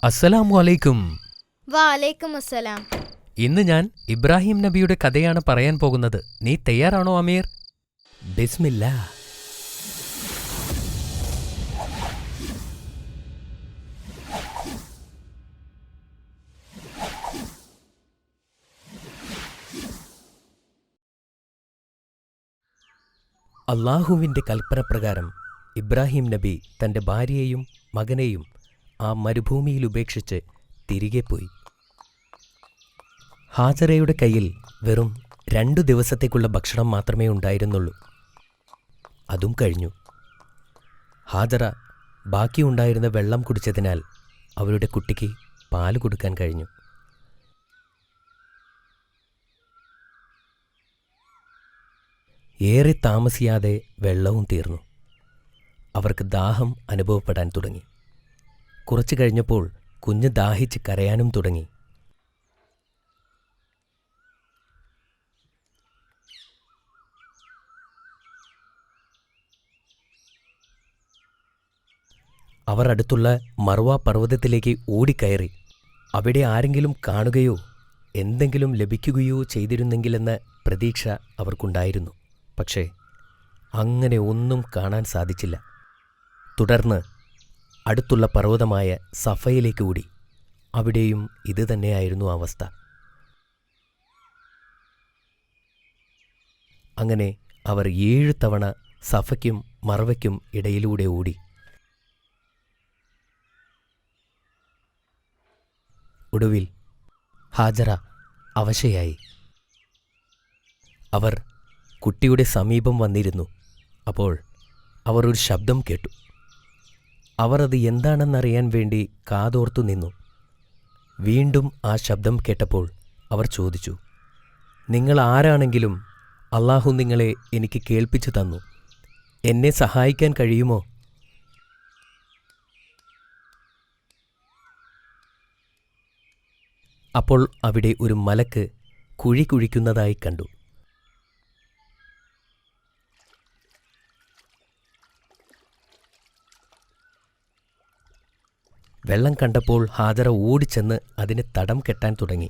അസ്സലാമു അലൈക്കും. വഅലൈക്കും അസ്സലാം. ഇന്ന് ഞാൻ ഇബ്രാഹിം നബിയുടെ കഥയാണ് പറയാൻ പോകുന്നത്. നീ തയ്യാറാണോ അമീർ? ബിസ്മില്ലാ. അള്ളാഹുവിൻ്റെ കൽപ്പനപ്രകാരം ഇബ്രാഹിം നബി തൻ്റെ ഭാര്യയെയും മകനെയും ആ മരുഭൂമിയിൽ ഉപേക്ഷിച്ച് തിരികെ പോയി. ഹാജറയുടെ കയ്യിൽ വെറും 2 ദിവസത്തേക്കുള്ള ഭക്ഷണം മാത്രമേ ഉണ്ടായിരുന്നുള്ളൂ. അതും കഴിഞ്ഞു. ഹാജറ ബാക്കിയുണ്ടായിരുന്ന വെള്ളം കുടിച്ചതിനാൽ അവരുടെ കുട്ടിക്ക് പാല് കൊടുക്കാൻ കഴിഞ്ഞു. ഏറെ താമസിയാതെ വെള്ളവും തീർന്നു. അവർക്ക് ദാഹം അനുഭവപ്പെടാൻ തുടങ്ങി. കുറച്ചു കഴിഞ്ഞപ്പോൾ കുഞ്ഞ് ദാഹിച്ച് കരയാനും തുടങ്ങി. അവർ അടുത്തുള്ള മർവ പർവ്വതത്തിലേക്ക് ഓടിക്കയറി. അവിടെ ആരെങ്കിലും കാണുകയോ എന്തെങ്കിലും ലഭിക്കുകയോ ചെയ്തിരുന്നെങ്കിലെന്ന പ്രതീക്ഷ അവർക്കുണ്ടായിരുന്നു. പക്ഷേ അങ്ങനെ ഒന്നും കാണാൻ സാധിച്ചില്ല. തുടർന്ന് അടുത്തുള്ള പർവ്വതമായ സഫയിലേക്ക് ഓടി. അവിടെയും ഇത് തന്നെയായിരുന്നു അവസ്ഥ. അങ്ങനെ അവർ 7 തവണ സഫയ്ക്കും മർവയ്ക്കും ഇടയിലൂടെ ഓടി. ഒടുവിൽ ഹാജറ അവശയായി. അവർ കുട്ടിയുടെ സമീപം വന്നിരുന്നു. അപ്പോൾ അവർ ഒരു ശബ്ദം കേട്ടു. അവർ അത് എന്താണെന്നറിയാൻ വേണ്ടി കാതോർത്തു നിന്നു. വീണ്ടും ആ ശബ്ദം കേട്ടപ്പോൾ അവർ ചോദിച്ചു, നിങ്ങൾ ആരാണെങ്കിലും അള്ളാഹു നിങ്ങളെ എനിക്ക് കേൾപ്പിച്ചു തന്നു. എന്നെ സഹായിക്കാൻ കഴിയുമോ? അപ്പോൾ അവിടെ ഒരു മലക്ക് കുഴി കുഴിക്കുന്നതായി കണ്ടു. വെള്ളം കണ്ടപ്പോൾ ഹാജറ ഓടിച്ചെന്ന് അതിന് തടം കെട്ടാൻ തുടങ്ങി.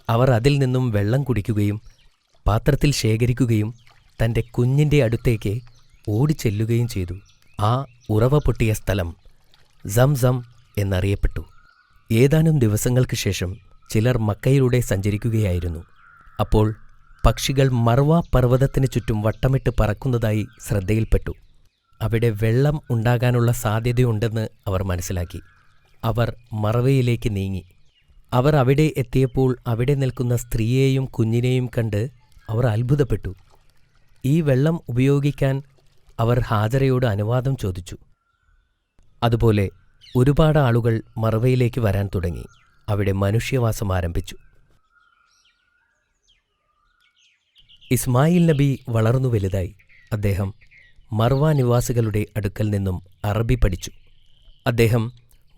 അവർ അതിൽ നിന്നും വെള്ളം കുടിക്കുകയും പാത്രത്തിൽ ശേഖരിക്കുകയും തൻ്റെ കുഞ്ഞിൻ്റെ അടുത്തേക്ക് ഓടിച്ചെല്ലുകയും ചെയ്തു. ആ ഉറവ പൊട്ടിയ സ്ഥലം സംസം എന്നറിയപ്പെട്ടു. ഏതാനും ദിവസങ്ങൾക്ക് ശേഷം ചിലർ മക്കയിലൂടെ സഞ്ചരിക്കുകയായിരുന്നു. അപ്പോൾ പക്ഷികൾ മർവ പർവ്വതത്തിന് ചുറ്റും വട്ടമിട്ട് പറക്കുന്നതായി ശ്രദ്ധയിൽപ്പെട്ടു. അവിടെ വെള്ളം ഉണ്ടാകാനുള്ള സാധ്യതയുണ്ടെന്ന് അവർ മനസ്സിലാക്കി. അവർ മർവയിലേക്ക് നീങ്ങി. അവർ അവിടെ എത്തിയപ്പോൾ അവിടെ നിൽക്കുന്ന സ്ത്രീയെയും കുഞ്ഞിനെയും കണ്ട് അവർ അത്ഭുതപ്പെട്ടു. ഈ വെള്ളം ഉപയോഗിക്കാൻ അവർ ഹാജറയോട് അനുവാദം ചോദിച്ചു. അതുപോലെ ഒരുപാട് ആളുകൾ മർവയിലേക്ക് വരാൻ തുടങ്ങി. അവിടെ മനുഷ്യവാസം ആരംഭിച്ചു. ഇസ്മായിൽ നബി വളർന്നു വലുതായി. അദ്ദേഹം മർവ നിവാസികളുടെ അടുക്കൽ നിന്നും അറബി പഠിച്ചു. അദ്ദേഹം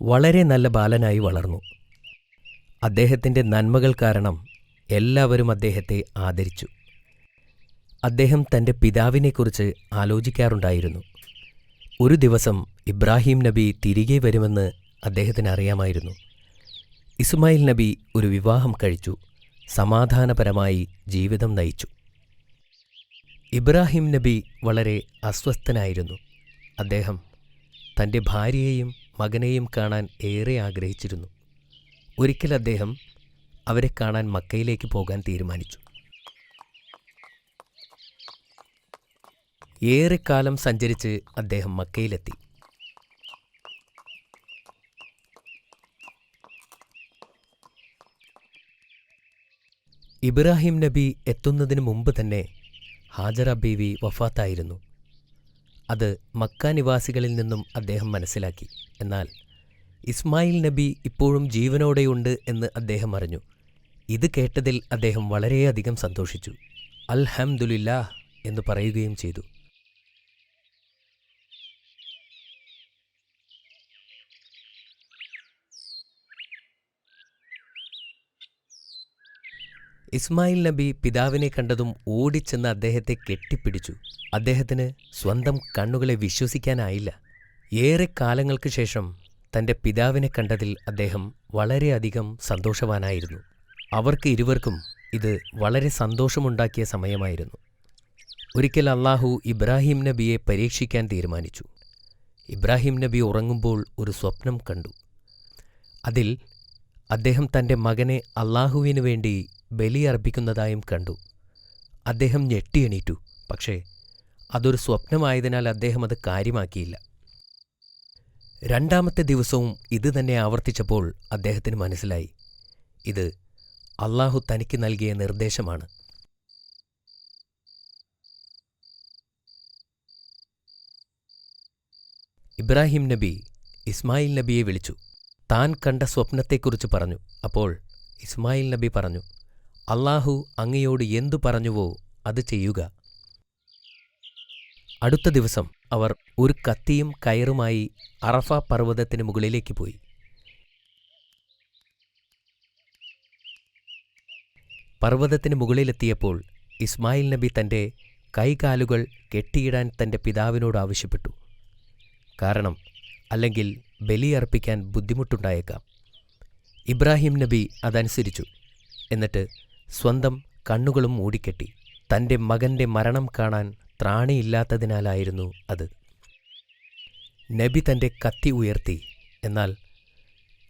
വളരെ നല്ല ബാലനായി വളർന്നു. അദ്ദേഹത്തിൻ്റെ നന്മകൾ കാരണം എല്ലാവരും അദ്ദേഹത്തെ ആദരിച്ചു. അദ്ദേഹം തൻ്റെ പിതാവിനെക്കുറിച്ച് ആലോചിക്കാറുണ്ടായിരുന്നു. ഒരു ദിവസം ഇബ്രാഹിം നബി തിരികെ വരുമെന്ന് അദ്ദേഹത്തിന് അറിയാമായിരുന്നു. ഇസ്മായിൽ നബി ഒരു വിവാഹം കഴിച്ചു. സമാധാനപരമായി ജീവിതം നയിച്ചു. ഇബ്രാഹിം നബി വളരെ അസ്വസ്ഥനായിരുന്നു. അദ്ദേഹം തൻ്റെ ഭാര്യയെയും മകനെയും കാണാൻ ഏറെ ആഗ്രഹിച്ചിരുന്നു. ഒരിക്കൽ അദ്ദേഹം അവരെ കാണാൻ മക്കയിലേക്ക് പോകാൻ തീരുമാനിച്ചു. ഏറെക്കാലം സഞ്ചരിച്ച് അദ്ദേഹം മക്കയിലെത്തി. ഇബ്രാഹിം നബി എത്തുന്നതിന് മുമ്പ് തന്നെ ഹാജറ ബീവി വഫാത്തായിരുന്നു. അത് മക്ക നിവാസികളിൽ നിന്നും അദ്ദേഹം മനസ്സിലാക്കി. എന്നാൽ ഇസ്മായിൽ നബി ഇപ്പോഴും ജീവനോടെയുണ്ട് എന്ന് അദ്ദേഹം അറിഞ്ഞു. ഇത് കേട്ടതിൽ അദ്ദേഹം വളരെയധികം സന്തോഷിച്ചു. അൽഹംദുലില്ലാഹ് എന്ന് പറയുകയും ചെയ്തു. ഇസ്മായിൽ നബി പിതാവിനെ കണ്ടതും ഓടിച്ചെന്ന് അദ്ദേഹത്തെ കെട്ടിപ്പിടിച്ചു. അദ്ദേഹത്തിന് സ്വന്തം കണ്ണുകളെ വിശ്വസിക്കാനായില്ല. ഏറെ കാലങ്ങൾക്ക് ശേഷം തന്റെ പിതാവിനെ കണ്ടതിൽ അദ്ദേഹം വളരെയധികം സന്തോഷവാനായിരുന്നു. അവർക്ക് ഇരുവർക്കും ഇത് വളരെ സന്തോഷമുണ്ടാക്കിയ സമയമായിരുന്നു. ഒരിക്കൽ അല്ലാഹു ഇബ്രാഹിം നബിയെ പരീക്ഷിക്കാൻ തീരുമാനിച്ചു. ഇബ്രാഹിം നബി ഉറങ്ങുമ്പോൾ ഒരു സ്വപ്നം കണ്ടു. അതിൽ അദ്ദേഹം തന്റെ മകനെ അല്ലാഹുവിനു വേണ്ടി ബലിയർപ്പിക്കുന്നതായും കണ്ടു. അദ്ദേഹം ഞെട്ടിയെണീറ്റു. പക്ഷേ അതൊരു സ്വപ്നമായതിനാൽ അദ്ദേഹം അത് കാര്യമാക്കിയില്ല. രണ്ടാമത്തെ ദിവസവും ഇത് തന്നെ ആവർത്തിച്ചപ്പോൾ അദ്ദേഹത്തിന് മനസ്സിലായി, ഇത് അല്ലാഹു തനിക്ക് നൽകിയ നിർദ്ദേശമാണ്. ഇബ്രാഹിം നബി ഇസ്മായിൽ നബിയെ വിളിച്ചു. താൻ കണ്ട സ്വപ്നത്തെക്കുറിച്ച് പറഞ്ഞു. അപ്പോൾ ഇസ്മായിൽ നബി പറഞ്ഞു, അല്ലാഹു അങ്ങയോട് എന്തു പറഞ്ഞുവോ അത് ചെയ്യുക. അടുത്ത ദിവസം അവർ ഒരു കത്തിയും കയറുമായി അറഫ പർവ്വതത്തിന് മുകളിലേക്ക് പോയി. പർവ്വതത്തിന് മുകളിലെത്തിയപ്പോൾ ഇസ്മായിൽ നബി തന്റെ കൈകാലുകൾ കെട്ടിയിടാൻ തന്റെ പിതാവിനോട് ആവശ്യപ്പെട്ടു. കാരണം അല്ലെങ്കിൽ ബലിയർപ്പിക്കാൻ ബുദ്ധിമുട്ടുണ്ടായേക്കാം. ഇബ്രാഹിം നബി അതനുസരിച്ചു. എന്നിട്ട് സ്വന്തം കണ്ണുകളും മൂടിക്കെട്ടി. തന്റെ മകന്റെ മരണം കാണാൻ ത്രാണിയില്ലാത്തതിനാലായിരുന്നു അത്. നബി തന്റെ കത്തി ഉയർത്തി. എന്നാൽ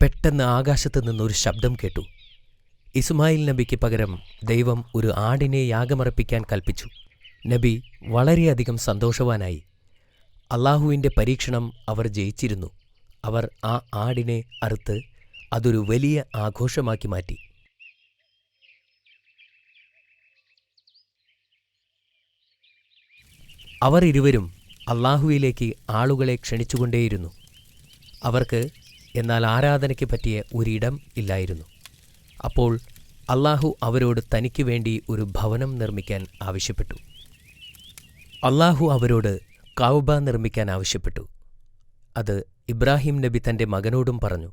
പെട്ടെന്ന് ആകാശത്തു നിന്നൊരു ശബ്ദം കേട്ടു. ഇസ്മായിൽ നബിക്ക് പകരം ദൈവം ഒരു ആടിനെ യാഗമർപ്പിക്കാൻ കൽപ്പിച്ചു. നബി വളരെയധികം സന്തോഷവാനായി. അല്ലാഹുവിന്റെ പരീക്ഷണം അവർ ജയിച്ചിരുന്നു. അവർ ആ ആടിനെ അറുത്ത് അതൊരു വലിയ ആഘോഷമാക്കി മാറ്റി. അവർ ഇരുവരും അല്ലാഹുവിലേക്ക് ആളുകളെ ക്ഷണിച്ചുകൊണ്ടേയിരുന്നു. അവർക്ക് എന്നാൽ ആരാധനയ്ക്ക് പറ്റിയ ഒരിടം ഇല്ലായിരുന്നു. അപ്പോൾ അല്ലാഹു അവരോട് തനിക്ക് വേണ്ടി ഒരു ഭവനം നിർമ്മിക്കാൻ ആവശ്യപ്പെട്ടു. അല്ലാഹു അവരോട് കഅബ നിർമ്മിക്കാൻ ആവശ്യപ്പെട്ടു. അത് ഇബ്രാഹിം നബി തന്റെ മകനോടും പറഞ്ഞു.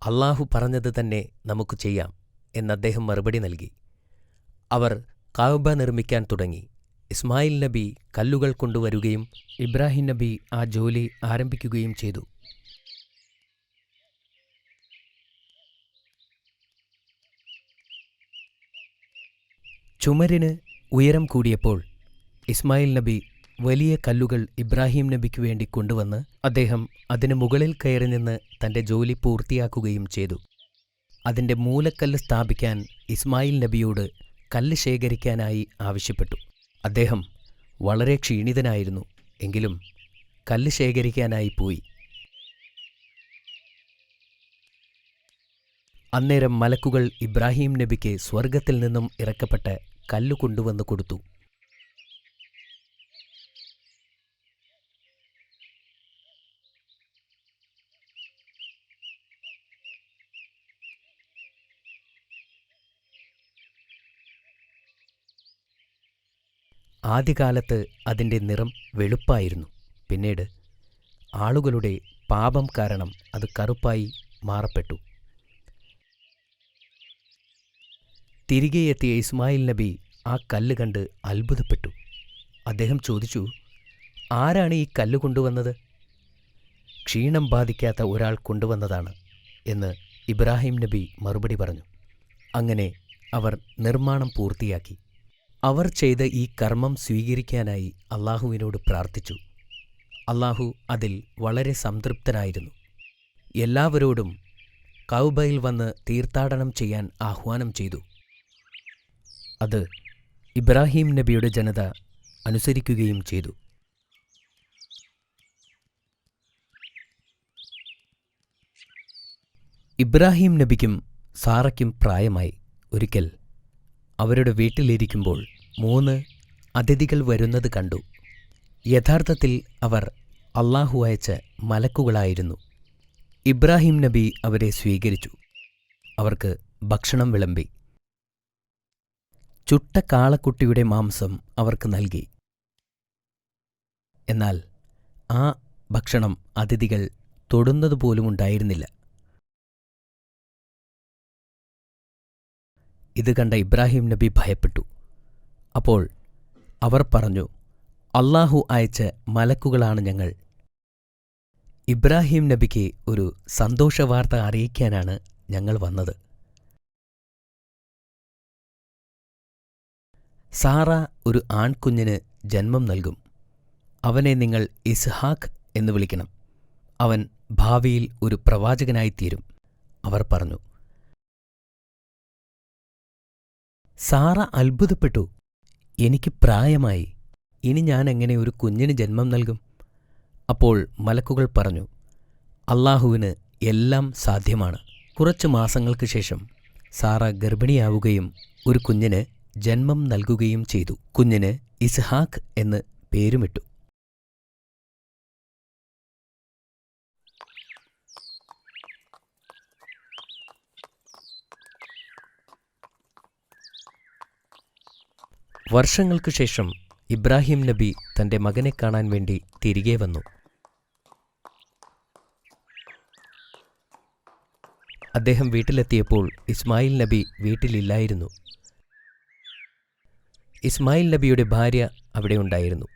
അല്ലാഹു പറഞ്ഞത് തന്നെ നമുക്ക് ചെയ്യാം എന്നദ്ദേഹം മറുപടി നൽകി. അവർ കഅബ നിർമ്മിക്കാൻ തുടങ്ങി. ഇസ്മായിൽ നബി കല്ലുകൾ കൊണ്ടുവരുകയും ഇബ്രാഹിം നബി ആ ജോലി ആരംഭിക്കുകയും ചെയ്തു. ചുമരിന് ഉയരം കൂടിയപ്പോൾ ഇസ്മായിൽ നബി വലിയ കല്ലുകൾ ഇബ്രാഹിം നബിക്ക് വേണ്ടി കൊണ്ടുവന്ന് അദ്ദേഹം അതിന് മുകളിൽ കയറി നിന്ന് തന്റെ ജോലി പൂർത്തിയാക്കുകയും ചെയ്തു. അതിന്റെ മൂലക്കല്ല് സ്ഥാപിക്കാൻ ഇസ്മായിൽ നബിയോട് കല്ല് ശേഖരിക്കാനായി ആവശ്യപ്പെട്ടു. അദ്ദേഹം വളരെ ക്ഷീണിതനായിരുന്നു. എങ്കിലും കല്ല് ശേഖരിക്കാനായി പോയി. അന്നേരം മലക്കുകൾ ഇബ്രാഹിം നബിക്ക് സ്വർഗത്തിൽ നിന്നും ഇറക്കപ്പെട്ട കല്ല് കൊണ്ടുവന്ന് കൊടുത്തു. ആദ്യകാലത്ത് അതിൻ്റെ നിറം വെളുപ്പായിരുന്നു. പിന്നീട് ആളുകളുടെ പാപം കാരണം അത് കറുപ്പായി മാറപ്പെട്ടു. തിരികെ എത്തിയ ഇസ്മായിൽ നബി ആ കല്ല് കണ്ട് അത്ഭുതപ്പെട്ടു. അദ്ദേഹം ചോദിച്ചു, ആരാണ് ഈ കല്ല് കൊണ്ടുവന്നത്? ക്ഷീണം ബാധിക്കാത്ത ഒരാൾ കൊണ്ടുവന്നതാണ് എന്ന് ഇബ്രാഹിം നബി മറുപടി പറഞ്ഞു. അങ്ങനെ അവർ നിർമ്മാണം പൂർത്തിയാക്കി. അവർ ചെയ്ത ഈ കർമ്മം സ്വീകരിക്കാനായി അല്ലാഹുവിനോട് പ്രാർത്ഥിച്ചു. അല്ലാഹു അതിൽ വളരെ സംതൃപ്തനായിരുന്നു. എല്ലാവരോടും കഅബയിൽ വന്ന് തീർത്ഥാടനം ചെയ്യാൻ ആഹ്വാനം ചെയ്തു. അത് ഇബ്രാഹിം നബിയുടെ ജനത അനുസരിക്കുകയും ചെയ്തു. ഇബ്രാഹിം നബിക്കും സാറയ്ക്കും പ്രായമായി. ഒരിക്കൽ അവരുടെ വീട്ടിലിരിക്കുമ്പോൾ 3 അതിഥികൾ വരുന്നത് കണ്ടു. യഥാർത്ഥത്തിൽ അവർ അല്ലാഹു അയച്ച മലക്കുകളായിരുന്നു. ഇബ്രാഹിം നബി അവരെ സ്വീകരിച്ചു. അവർക്ക് ഭക്ഷണം വിളമ്പി. ചുട്ട കാളക്കുട്ടിയുടെ മാംസം അവർക്ക് നൽകി. എന്നാൽ ആ ഭക്ഷണം അതിഥികൾ തൊടുന്നതുപോലുമുണ്ടായിരുന്നില്ല. ഇത് കണ്ട ഇബ്രാഹിം നബി ഭയപ്പെട്ടു. അപ്പോൾ അവർ പറഞ്ഞു, അല്ലാഹു അയച്ച മലക്കുകളാണ് ഞങ്ങൾ. ഇബ്രാഹിം നബിക്ക് ഒരു സന്തോഷവാർത്ത അറിയിക്കാനാണ് ഞങ്ങൾ വന്നത്. സാറ ഒരു ആൺകുഞ്ഞിന് ജന്മം നൽകും. അവനെ നിങ്ങൾ ഇസ്ഹാക്ക് എന്ന് വിളിക്കണം. അവൻ ഭാവിയിൽ ഒരു പ്രവാചകനായിത്തീരും. അവർ പറഞ്ഞു. സാറ അത്ഭുതപ്പെട്ടു. എനിക്ക് പ്രായമായി, ഇനി ഞാൻ എങ്ങനെ ഒരു കുഞ്ഞിന് ജന്മം നൽകും? അപ്പോൾ മലക്കുകൾ പറഞ്ഞു, അല്ലാഹുവിന് എല്ലാം സാധ്യമാണ്. കുറച്ചു മാസങ്ങൾക്ക് ശേഷം സാറ ഗർഭിണിയാവുകയും ഒരു കുഞ്ഞിന് ജന്മം നൽകുകയും ചെയ്തു. കുഞ്ഞിന് ഇസ്ഹാക്ക് എന്ന് പേരുമിട്ടു. വർഷങ്ങൾക്കു ശേഷം ഇബ്രാഹിം നബി തന്റെ മകനെ കാണാൻ വേണ്ടി തിരികെ വന്നു. അദ്ദേഹം വീട്ടിലെത്തിയപ്പോൾ ഇസ്മായിൽ നബി വീട്ടിലില്ലായിരുന്നു. ഇസ്മായിൽ നബിയുടെ ഭാര്യ അവിടെ ഉണ്ടായിരുന്നു.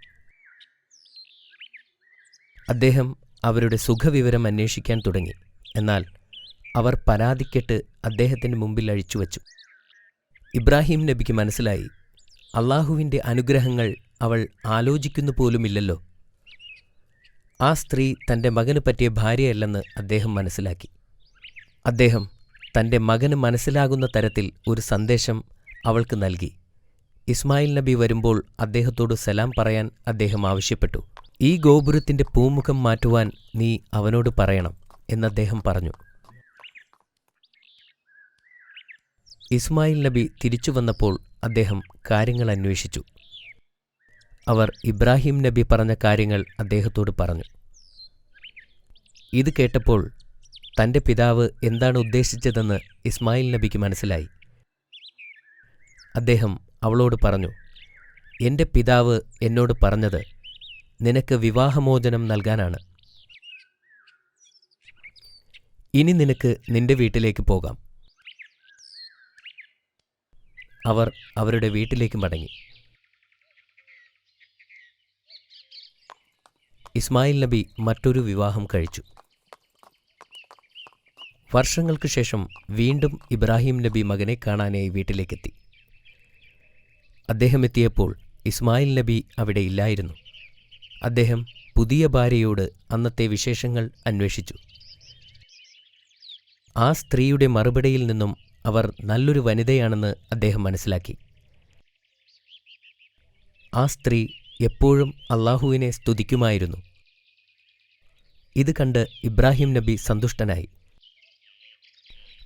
അദ്ദേഹം അവരുടെ സുഖവിവരം അന്വേഷിക്കാൻ തുടങ്ങി. എന്നാൽ അവർ പരാതിക്കെട്ട് അദ്ദേഹത്തിന് മുമ്പിൽ അഴിച്ചുവച്ചു. ഇബ്രാഹിം നബിക്ക് മനസ്സിലായി, അല്ലാഹുവിൻ്റെ അനുഗ്രഹങ്ങൾ അവൾ ആലോചിക്കുന്നു പോലുമില്ലല്ലോ. ആ സ്ത്രീ തൻ്റെ മകന് പറ്റിയ ഭാര്യയല്ലെന്ന് അദ്ദേഹം മനസ്സിലാക്കി. അദ്ദേഹം തൻ്റെ മകന് മനസ്സിലാകുന്ന തരത്തിൽ ഒരു സന്ദേശം അവൾക്ക് നൽകി. ഇസ്മായിൽ നബി വരുമ്പോൾ അദ്ദേഹത്തോട് സലാം പറയാൻ അദ്ദേഹം ആവശ്യപ്പെട്ടു. ഈ ഗോപുരത്തിൻ്റെ പൂമുഖം മാറ്റുവാൻ നീ അവനോട് പറയണം എന്നദ്ദേഹം പറഞ്ഞു. ഇസ്മായിൽ നബി തിരിച്ചു വന്നപ്പോൾ അദ്ദേഹം കാര്യങ്ങൾ അന്വേഷിച്ചു. അവർ ഇബ്രാഹിം നബി പറഞ്ഞ കാര്യങ്ങൾ അദ്ദേഹത്തോട് പറഞ്ഞു. ഇത് കേട്ടപ്പോൾ തൻ്റെ പിതാവ് എന്താണ് ഉദ്ദേശിച്ചതെന്ന് ഇസ്മായിൽ നബിക്ക് മനസ്സിലായി. അദ്ദേഹം അവളോട് പറഞ്ഞു, എൻ്റെ പിതാവ് എന്നോട് പറഞ്ഞത് നിനക്ക് വിവാഹമോചനം നൽകാനാണ്. ഇനി നിനക്ക് നിന്റെ വീട്ടിലേക്ക് പോകാം. അവർ അവരുടെ വീട്ടിലേക്ക് മടങ്ങി. ഇസ്മായിൽ നബി മറ്റൊരു വിവാഹം കഴിച്ചു. വർഷങ്ങൾക്ക് ശേഷം വീണ്ടും ഇബ്രാഹിം നബി മകനെ കാണാനായി വീട്ടിലേക്കെത്തി. അദ്ദേഹം എത്തിയപ്പോൾ ഇസ്മായിൽ നബി അവിടെ ഇല്ലായിരുന്നു. അദ്ദേഹം പുതിയ ഭാര്യയോട് അന്നത്തെ വിശേഷങ്ങൾ അന്വേഷിച്ചു. ആ സ്ത്രീയുടെ മറുപടിയിൽ നിന്നും അവർ നല്ലൊരു വനിതയാണെന്ന് അദ്ദേഹം മനസ്സിലാക്കി. ആ സ്ത്രീ എപ്പോഴും അല്ലാഹുവിനെ സ്തുതിക്കുമായിരുന്നു. ഇത് കണ്ട് ഇബ്രാഹിം നബി സന്തുഷ്ടനായി.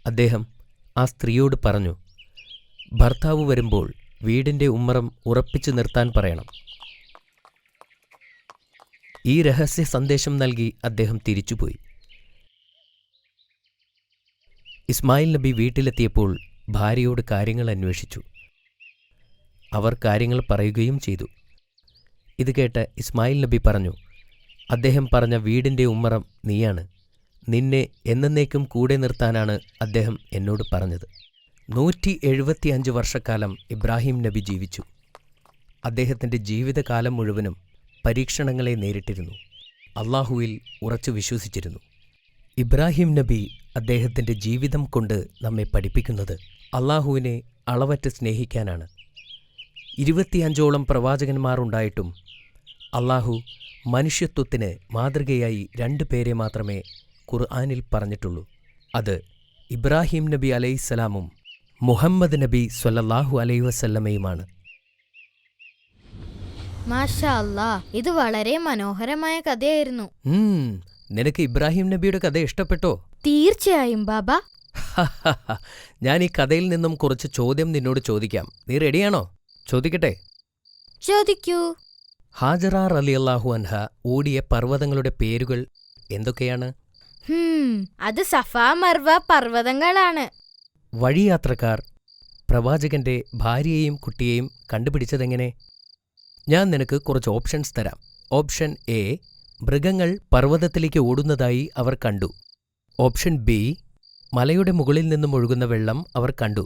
അദ്ദേഹം ആ സ്ത്രീയോട് പറഞ്ഞു, ഭർത്താവ് വരുമ്പോൾ വീടിൻ്റെ ഉമ്മറം ഉറപ്പിച്ചു നിർത്താൻ പറയണം. ഈ രഹസ്യ സന്ദേശം നൽകി അദ്ദേഹം തിരിച്ചുപോയി. ഇസ്മായിൽ നബി വീട്ടിലെത്തിയപ്പോൾ ഭാര്യയോട് കാര്യങ്ങൾ അന്വേഷിച്ചു. അവർ കാര്യങ്ങൾ പറയുകയും ചെയ്തു. ഇത് കേട്ട് ഇസ്മായിൽ നബി പറഞ്ഞു, അദ്ദേഹം പറഞ്ഞ വീടിൻ്റെ ഉമ്മറം നീയാണ്. നിന്നെ എന്നേക്കും കൂടെ നിർത്താനാണ് അദ്ദേഹം എന്നോട് പറഞ്ഞത്. 175 വർഷക്കാലം ഇബ്രാഹിം നബി ജീവിച്ചു. അദ്ദേഹത്തിൻ്റെ ജീവിതകാലം മുഴുവനും പരീക്ഷണങ്ങളെ നേരിട്ടിരുന്നു. അല്ലാഹുവിൽ ഉറച്ചു വിശ്വസിച്ചിരുന്നു. ഇബ്രാഹിം നബി അദ്ദേഹത്തിൻ്റെ ജീവിതം കൊണ്ട് നമ്മെ പഠിപ്പിക്കുന്നത് അല്ലാഹുവിനെ അളവറ്റ് സ്നേഹിക്കാനാണ്. 25ഓളം പ്രവാചകന്മാർ ഉണ്ടായിട്ടും അല്ലാഹു മനുഷ്യത്വത്തിന് മാതൃകയായി 2 പേരെ മാത്രമേ ഖുർആനിൽ പറഞ്ഞിട്ടുള്ളൂ. അത് ഇബ്രാഹിം നബി അലൈഹിസ്സലാമും മുഹമ്മദ് നബി സ്വല്ലല്ലാഹു അലൈഹി വസല്ലമയുമാണ്. മാഷാ അല്ലാ, ഇത് വളരെ മനോഹരമായ കഥയായിരുന്നു. നിനക്ക് ഇബ്രാഹിം നബിയുടെ കഥ ഇഷ്ടപ്പെട്ടോ? തീർച്ചയായും ബാബ. ഞാൻ ഈ കഥയിൽ നിന്നും കുറച്ച് ചോദ്യം നിന്നോട് ചോദിക്കാം. നീ റെഡിയാണോ? ചോദിക്കട്ടെ? ചോദിക്കൂ. ഹാജറ റളിയല്ലാഹു അൻഹ ഓടിയ പർവ്വതങ്ങളുടെ പേരുകൾ എന്തൊക്കെയാണ്? അത് സഫ മർവ പർവ്വതങ്ങളാണ്. വഴിയാത്രക്കാർ പ്രവാചകന്റെ ഭാര്യയെയും കുട്ടിയെയും കണ്ടുപിടിച്ചതെങ്ങനെ? ഞാൻ നിനക്ക് കുറച്ച് ഓപ്ഷൻസ് തരാം. ഓപ്ഷൻ എ, മൃഗങ്ങൾ പർവ്വതത്തിലേക്ക് ഓടുന്നതായി അവർ കണ്ടു. ഓപ്ഷൻ ബി, മലയുടെ മുകളിൽ നിന്നും ഒഴുകുന്ന വെള്ളം അവർ കണ്ടു.